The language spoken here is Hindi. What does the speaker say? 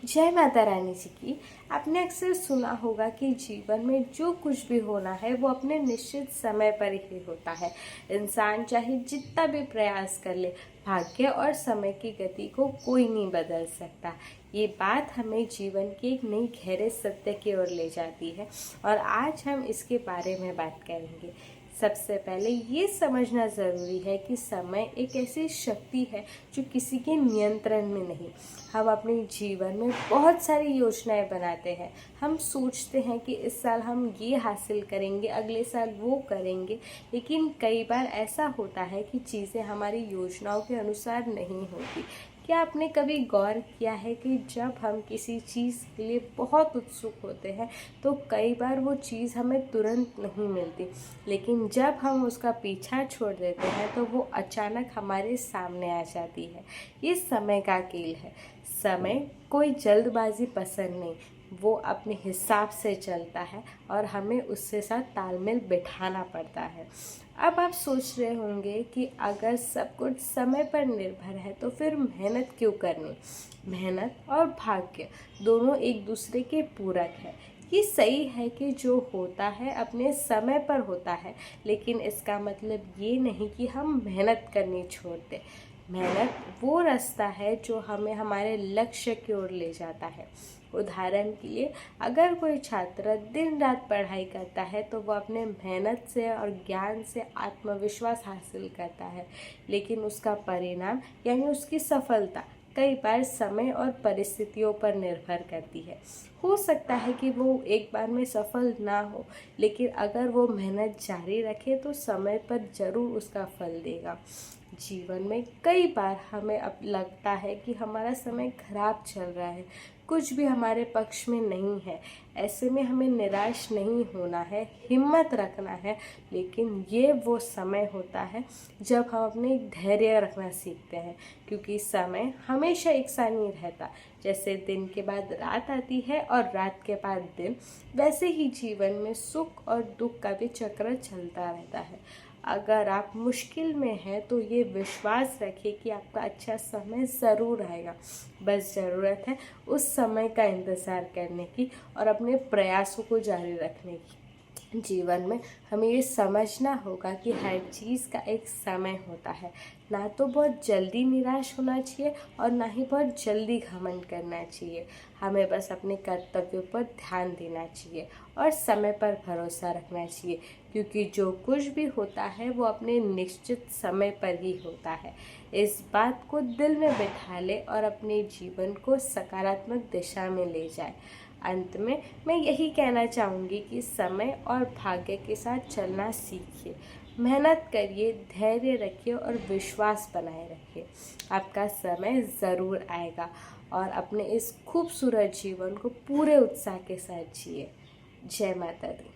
जय माता रानी जी की। आपने अक्सर सुना होगा कि जीवन में जो कुछ भी होना है वो अपने निश्चित समय पर ही होता है। इंसान चाहे जितना भी प्रयास कर ले, भाग्य और समय की गति को कोई नहीं बदल सकता। ये बात हमें जीवन के एक नई गहरे सत्य की ओर ले जाती है और आज हम इसके बारे में बात करेंगे। सबसे पहले ये समझना ज़रूरी है कि समय एक ऐसी शक्ति है जो किसी के नियंत्रण में नहीं। हम अपने जीवन में बहुत सारी योजनाएं बनाते हैं। हम सोचते हैं कि इस साल हम ये हासिल करेंगे, अगले साल वो करेंगे, लेकिन कई बार ऐसा होता है कि चीज़ें हमारी योजनाओं के अनुसार नहीं होती। क्या आपने कभी गौर किया है कि जब हम किसी चीज़ के लिए बहुत उत्सुक होते हैं तो कई बार वो चीज़ हमें तुरंत नहीं मिलती, लेकिन जब हम उसका पीछा छोड़ देते हैं तो वो अचानक हमारे सामने आ जाती है। ये समय का खेल है। समय कोई जल्दबाजी पसंद नहीं, वो अपने हिसाब से चलता है और हमें उसके साथ तालमेल बिठाना पड़ता है। अब आप सोच रहे होंगे कि अगर सब कुछ समय पर निर्भर है तो फिर मेहनत क्यों करनी। मेहनत और भाग्य दोनों एक दूसरे के पूरक है। ये सही है कि जो होता है अपने समय पर होता है, लेकिन इसका मतलब ये नहीं कि हम मेहनत करनी छोड़ दें। मेहनत वो रास्ता है जो हमें हमारे लक्ष्य की ओर ले जाता है। उदाहरण के लिए, अगर कोई छात्र दिन रात पढ़ाई करता है तो वह अपने मेहनत से और ज्ञान से आत्मविश्वास हासिल करता है, लेकिन उसका परिणाम यानी उसकी सफलता कई बार समय और परिस्थितियों पर निर्भर करती है। हो सकता है कि वो एक बार में सफल ना हो, लेकिन अगर वो मेहनत जारी रखे तो समय पर जरूर उसका फल देगा। जीवन में कई बार हमें अब लगता है कि हमारा समय खराब चल रहा है, कुछ भी हमारे पक्ष में नहीं है। ऐसे में हमें निराश नहीं होना है, हिम्मत रखना है, लेकिन ये वो समय होता है जब हम अपने धैर्य रखना सीखते हैं, क्योंकि समय हमेशा एक सा नहीं रहता। जैसे दिन के बाद रात आती है और रात के बाद दिन, वैसे ही जीवन में सुख और दुख का भी चक्र चलता रहता है। अगर आप मुश्किल में हैं तो ये विश्वास रखिए कि आपका अच्छा समय ज़रूर आएगा। बस ज़रूरत है उस समय का इंतज़ार करने की और अपने प्रयासों को जारी रखने की। जीवन में हमें ये समझना होगा कि हर चीज़ का एक समय होता है। ना तो बहुत जल्दी निराश होना चाहिए और ना ही बहुत जल्दी घमंड करना चाहिए। हमें बस अपने कर्तव्यों पर ध्यान देना चाहिए और समय पर भरोसा रखना चाहिए, क्योंकि जो कुछ भी होता है वो अपने निश्चित समय पर ही होता है। इस बात को दिल में बिठा ले और अपने जीवन को सकारात्मक दिशा में ले जाए। अंत में मैं यही कहना चाहूँगी कि समय और भाग्य के साथ चलना सीखिए, मेहनत करिए, धैर्य रखिए और विश्वास बनाए रखिए। आपका समय ज़रूर आएगा और अपने इस खूबसूरत जीवन को पूरे उत्साह के साथ जिए। जय माता दी।